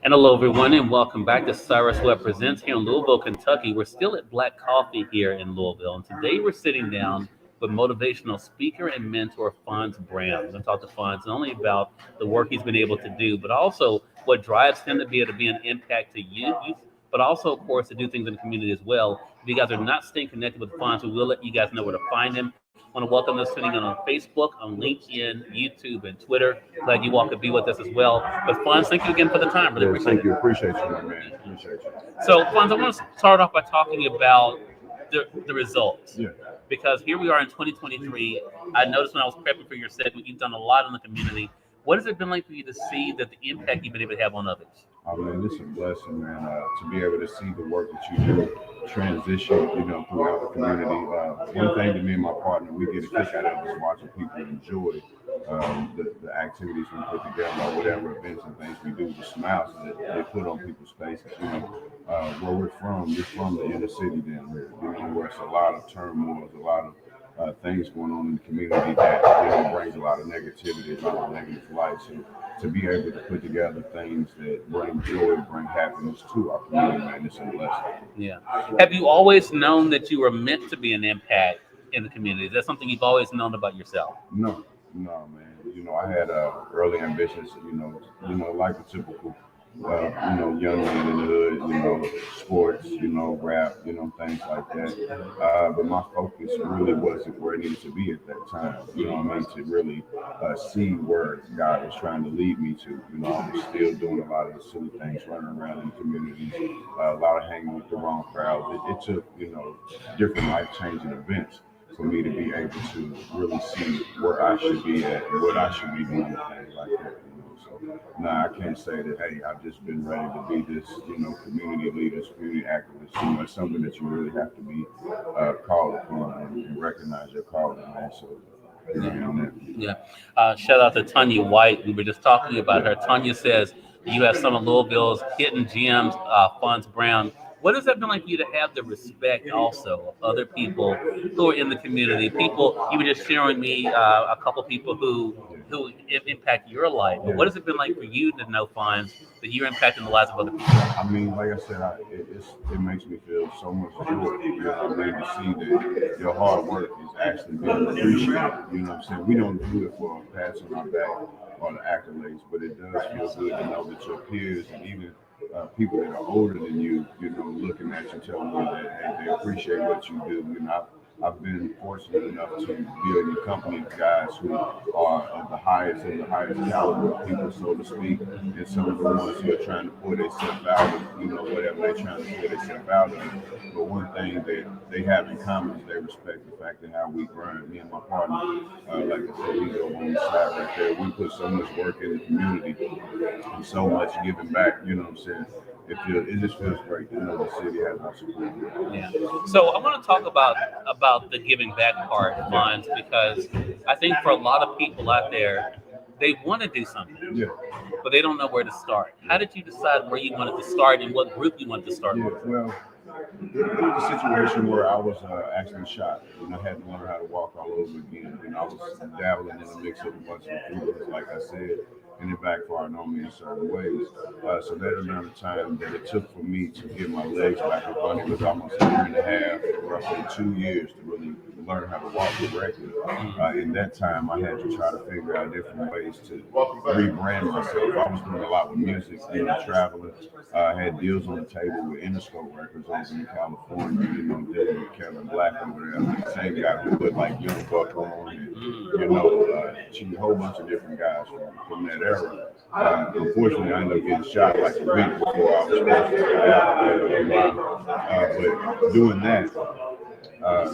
And hello, everyone, and welcome back to Cyrus Webb Presents here in Louisville, Kentucky. We're still at Black Coffee here in Louisville, and today we're sitting down with motivational speaker and mentor Fonz Brown. We're going to talk to Fonz not only about the work he's been able to do, but also what drives him to be able to be an impact to youth, but also, of course, to do things in the community as well. If you guys are not staying connected with Fonz, we will let you guys know where to find him. I want to welcome those tuning in on Facebook, on LinkedIn, YouTube, and Twitter. Glad you all could be with us as well. But Fonz, thank you again for the time. Really appreciate Thank you. it. Appreciate you, my man. Appreciate you. So, Fonz, I want to start off by talking about the results. Yeah. Because here we are in 2023. I noticed when I was prepping for your segment, you've done a lot in the community. What has it been like for you to see that the impact you've been able to have on others? Oh man, it's a blessing, man, to be able to see the work that you do transition, throughout the community. One thing to me and my partner, we get a kick out of is watching people enjoy the activities we put together, or whatever events and things we do, the smiles that they put on people's faces. Where we're from the inner city down here, where it's a lot of turmoil, a lot of things going on in the community that brings a lot of negativity, a lot of negative light. So to be able to put together things that bring joy, bring happiness to our community, man, it's a blessing. Yeah. Have you always known that you were meant to be an impact in the community? Is that something you've always known about yourself? No, man. I had early ambitions, like a typical young man in the hood, sports, rap, things like that. But my focus really wasn't where it needed to be at that time, to really see where God was trying to lead me to. I was still doing a lot of the silly things, running around in the communities, a lot of hanging with the wrong crowd. It took, different life-changing events for me to be able to really see where I should be at and what I should be doing and things like that. So I can't say that, hey, I've just been ready to be this, community leader, community activist. It's something that you really have to be called upon and recognize your calling. Man. So, Yeah. Shout out to Tanya White. We were just talking about her. Tanya says you have some of Louisville's hidden gems, Fonz Brown. What has that been like for you to have the respect also of other people who are in the community? People, you were just sharing me a couple people who impact your life. But what has it been like for you to know, Fonz, that you're impacting the lives of other people? I mean, like I said, it makes me feel so much joy. To see that your hard work is actually being appreciated. What I'm saying? We don't do it for a pat on our back or the accolades, but it does feel good to know that your peers and even people that are older than you, looking at you, telling you that hey, they appreciate what you do. I've been fortunate enough to be in a company of guys who are of the highest caliber of people, so to speak, and some of the ones who are trying to pull themselves out of, whatever they're trying to pull themselves out of. But one thing that they have in common is they respect the fact that how we grind. Me and my partner, like I said, he's over on the side right there. We put so much work in the community and so much giving back, what I'm saying? It just feels great to know the city has our support. Yeah. So I want to talk about the giving back part, Fonz, because I think for a lot of people out there, they want to do something, but they don't know where to start. How did you decide where you wanted to start and what group you wanted to start with? Well, it was a situation where I was actually shot. I had to learn how to walk all over again. I was dabbling in a mix of a bunch of influences, like I said, and it backfired on me in certain ways. So that amount of time that it took for me to get my legs back up under was almost a year and a half, roughly 2 years to really learn how to walk correctly. In that time, I had to try to figure out different ways to rebrand myself. I was doing a lot with music, traveling. I had deals on the table with Interscope Records over in California, dealing with Kevin Black over there, the same guy who put like Young Buck on, and a whole bunch of different guys from that era. Unfortunately, I ended up getting shot like a week before I was supposed to get but doing that,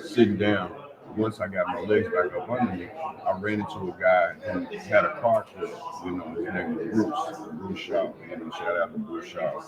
sitting down, once I got my legs back up under me, I ran into a guy who had a car club, his name was Bruce Shaw, shout out to Bruce Shaw.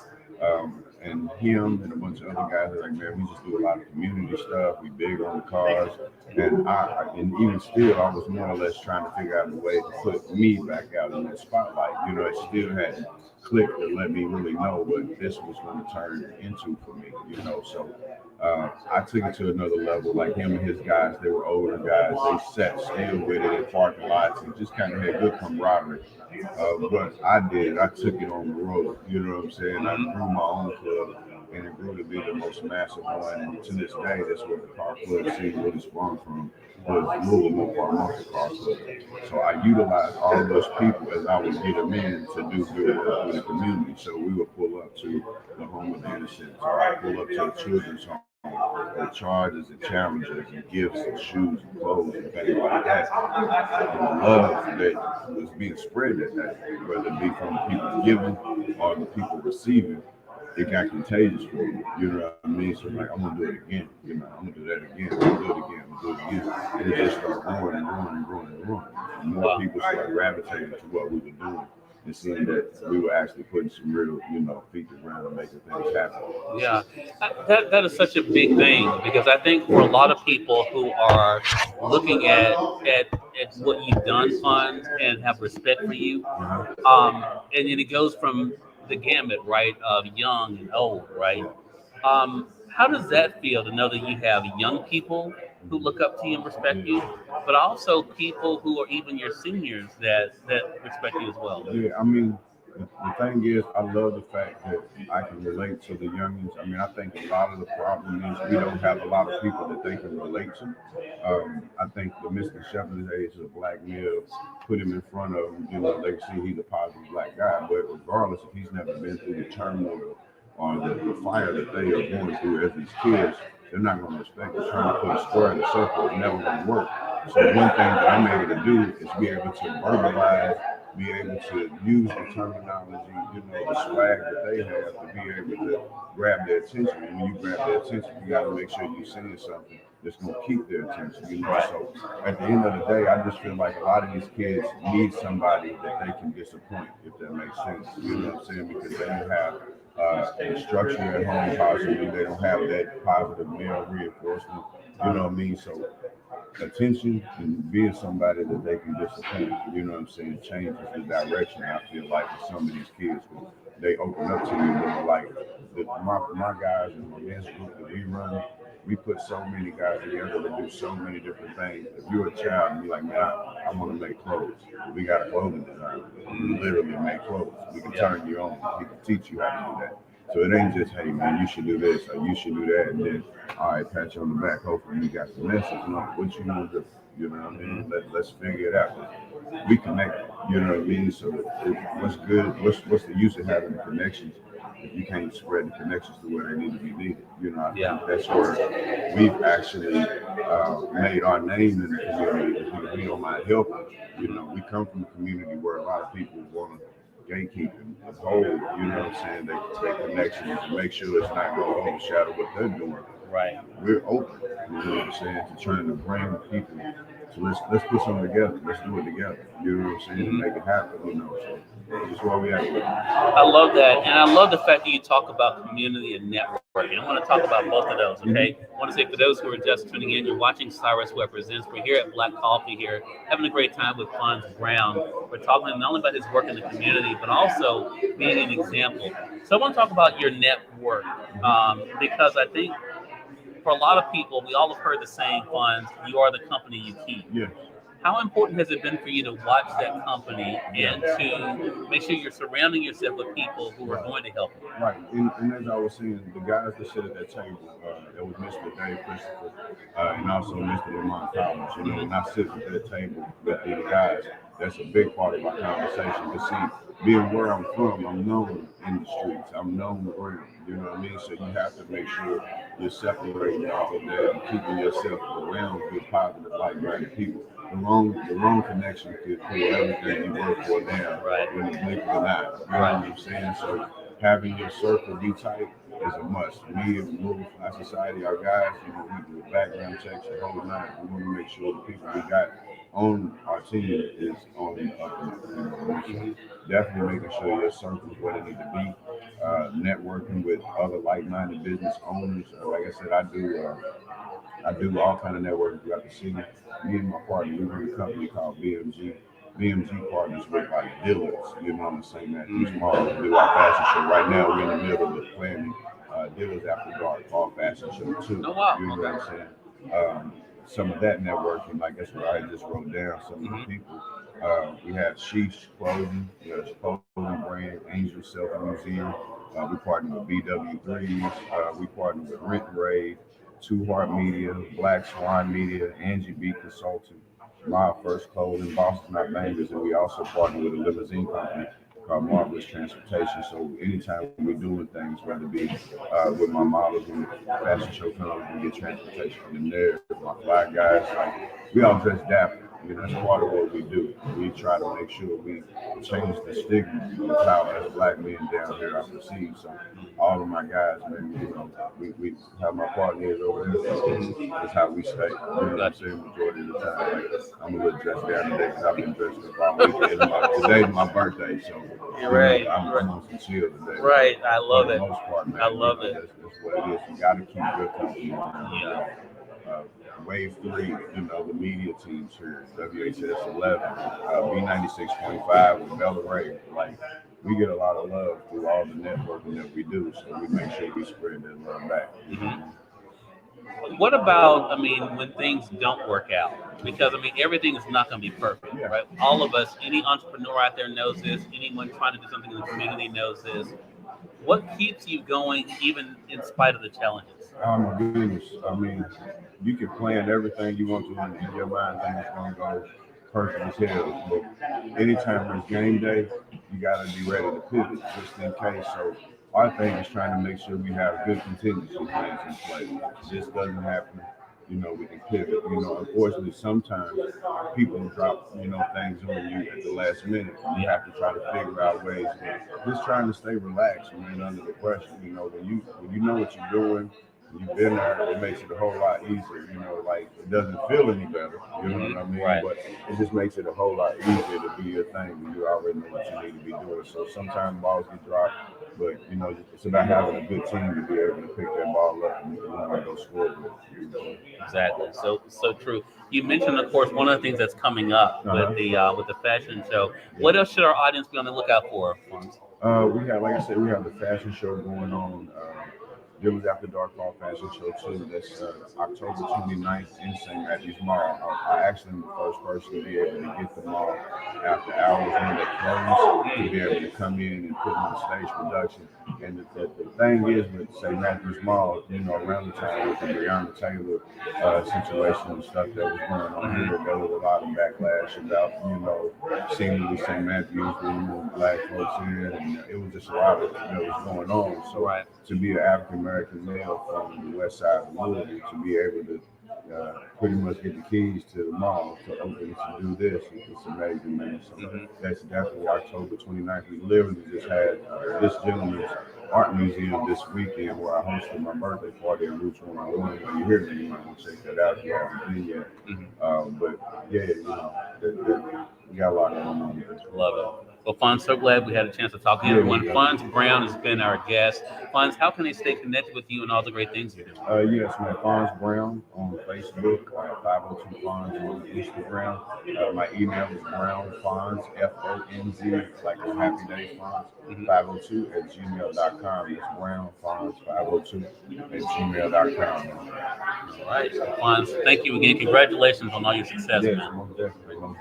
And him and a bunch of other guys are like, man, we just do a lot of community stuff. We big on the cars, and even still, I was more or less trying to figure out a way to put me back out in that spotlight. You know, it still hadn't clicked to let me really know what this was going to turn into for me. You know, so I took it to another level. Like him and his guys, they were older guys. They sat still with it in parking lots and just kind of had good camaraderie. But I did. I took it on the road. You know what I'm saying? I grew my own club, and it grew to be the most massive one. And to this day, that's where the car club scene really sprung from. Was Louisville Motor Car Club. So I utilized all of those people as I would get them in to do good work with the community. So we would pull up to the home of the innocent, or I pull up to the children's home with charges and challenges and gifts and shoes and clothes and things like that. And the love that was being spread that day, whether it be from the people giving or the people receiving, it got contagious for me. You know what I mean? So I'm like, I'm gonna do it again. You know, I'm gonna do that again. I'm gonna do it again. I'm gonna do it again. And it just started growing and growing and growing and growing. And more people started gravitating to what we were doing and seeing that we were actually putting some real, feet to the ground and making things happen. Yeah, that is such a big thing because I think for a lot of people who are looking at what you've done, Fonz, and have respect for you, Uh-huh. and then it goes from the gamut, right, of young and old, right? Yeah. How does that feel to know that you have young people who look up to you and respect you, but also people who are even your seniors that respect you as well? Yeah, I mean, the thing is, I love the fact that I can relate to the youngins. I mean, I think a lot of the problem is we don't have a lot of people that they can relate to. I think the misconception is a black male, put him in front of them, they see he's a positive black guy. But regardless, if he's never been through the turmoil or the fire that they are going through as these kids, they're not going to respect it. Trying to put a square in a circle is never going to work. So one thing that I'm able to do is be able to verbalize, be able to use the terminology, the swag that they have to be able to grab their attention. And when you grab their attention, you got to make sure you're saying something that's going to keep their attention. So at the end of the day, I just feel like a lot of these kids need somebody that they can disappoint, if that makes sense. You know what I'm saying? Because they don't have the structure at home, possibly. They don't have that positive male reinforcement. You know what I mean? So attention and being somebody that they can disappoint, changes the direction. I feel like for some of these kids, 'cause they open up to you, like my guys and my men's group that we run, we put so many guys together to do so many different things. If you're a child and you're like, man, I want to make clothes, we got a clothing designer. We literally make clothes. We can turn you on. We can teach you how to do that. So it ain't just, hey man, you should do this or you should do that, and then all right, pat you on the back. Hopefully you got the message. No, what you want to do? You know what I mean? Let's figure it out. We connect. You know what I mean? So what's good? What's the use of having the connections if you can't spread the connections to where they need to be needed? I Yeah. think that's where we've actually made our name in the community because we don't mind helping. We come from a community where a lot of people want to gatekeep and hold, what I'm saying, their connections and make sure it's not going to overshadow what they're doing. Right. We're open, what I'm saying, to trying to bring people. So let's put something together. Let's do it together. You know what I'm saying? To make it happen. So that's why we have to. I love that, and I love the fact that you talk about community and networking. I want to talk about both of those. Okay, I want to say for those who are just tuning in, you're watching Cyrus Webb Presents. We're here at Black Coffee here, having a great time with Fonz Brown. We're talking not only about his work in the community, but also being an example. So I want to talk about your network because I think for a lot of people, we all have heard the saying, Fonz, you are the company you keep. Yeah. How important has it been for you to watch that company and to make sure you're surrounding yourself with people who are going to help you? Right. And as I was saying, the guys that sit at that table, that was Mr. Dave Christopher and also Mr. Lamont Collins. When I sit at that table with these guys, that's a big part of our conversation. Because see, being where I'm from, I'm known in the streets. I'm known around. You know what I mean? So you have to make sure you're separating all of that and keeping yourself around good, positive, like-minded people. The wrong connection could pull everything you work for down when you blink of an eye. You know what I'm saying? So having your circle be tight is a must. Me and Louisville High Society, our guys, we do background checks the whole night. We want to make sure the people we got on our team is on the up and up. So definitely making sure your circle is where they need to be. networking with other like-minded business owners. Like I said, I do all kind of networking throughout the city. Me and my partner, we run a company called BMG. BMG partners with like dealers, on the same Matthews Mall. We do our fashion show. Right now, we're in the middle of planning Dealers After Dark Fall Fashion Show too. Oh, wow. You know what I'm saying? Some of that networking, like that's what I just wrote down. Some of the people. We have Sheesh Clothing, clothing brand, Angel Selfie Museum. We partner with BW3s. We partner with Rent Raid, Two Heart Media, Black Swan Media, Angie B Consulting, My First Clothing, Boston Our Bangers, and we also partner with a limousine company called Marvelous Transportation. So anytime we're doing things, whether it be with my models when the fashion show comes, we get transportation from them there. My fly guys, like we all dress dapper. That's part of what we do. We try to make sure we change the stigma of how as black men down here are perceived. So all of my guys, man, we how my partner is over there. That's how we stay. You know what I'm saying? Majority of the time, like I'm a little dressed down today because I've been dressed up all weekend. Today's my birthday, so you're right. I'm on some chill today. Right, I love it. For the most part, man, I love it. That's what it is. You got to keep good company. Yeah. Wave 3, the media teams here, WHS 11, B96.5 with Bella Ray. Like, we get a lot of love through all the networking that we do, so we make sure we spread that love back. What about, when things don't work out? Because, everything is not going to be perfect, right? All of us, any entrepreneur out there knows this. Anyone trying to do something in the community knows this. What keeps you going even in spite of the challenges? Oh my goodness. You can plan everything you want to in your mind, think it's going to go perfect as hell. But anytime there's game day, you got to be ready to pivot just in case. So our thing is trying to make sure we have good contingency plans in place. If this doesn't happen, we can pivot. Unfortunately, sometimes people drop, things on you at the last minute. You have to try to figure out ways. Just trying to stay relaxed, under the pressure. When you know what you're doing, you've been there, it makes it a whole lot easier. Like it doesn't feel any better. You know what I mean? Right. But it just makes it a whole lot easier to do your thing when you already know what you need to be doing. So sometimes balls get dropped, but it's about having a good team to be able to pick that ball up and go score with it. Exactly. So true. You mentioned, of course, one of the things that's coming up with the fashion show. What else should our audience be on the lookout for, Fonz? We have, like I said, we have the fashion show going on. Dealers After Dark Fall Fashion Show too. That's October 29th in St. Matthews Mall. I actually am the first person to be able to get the mall after hours when they close, to be able to come in and put on a stage production. And the thing is with St. Matthews Mall, around the time with the Breonna Taylor situation and stuff that was going on here, there was a lot of backlash about, seemingly St. Matthews bringing black folks in, and it was just a lot that was going on. So to be an African American male from the west side of Louisville, to be able to pretty much get the keys to the mall to open it to do this, it's amazing, man. So that's definitely October 29th. We literally just had this gentleman's art museum this weekend where I hosted my birthday party at Roots 101. When you hear me, you might want to check that out if you haven't been yet. But yeah, we got a lot going on here. Love it. Well, Fonz, so glad we had a chance to talk to you. Everyone, Fonz Brown has been our guest. Fonz, how can they stay connected with you and all the great things you're doing? Yes, man. Fonz Brown on Facebook, 502 Fonz on Instagram. My email is brownfonz, FONZ, like a happy day Fonz, 502 at gmail.com. It's brownfonz, 502 at gmail.com. All right. Fonz, thank you again. Congratulations on all your success, man. Most definitely.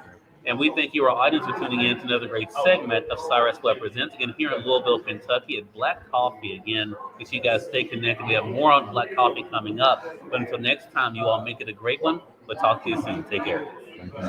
And we thank you, our audience, for tuning in to another great segment of Cyrus Webb Presents. Again, here in Louisville, Kentucky at Black Coffee. Again, make sure you guys stay connected. We have more on Black Coffee coming up. But until next time, you all make it a great one. We'll talk to you soon. Take care. Thank you.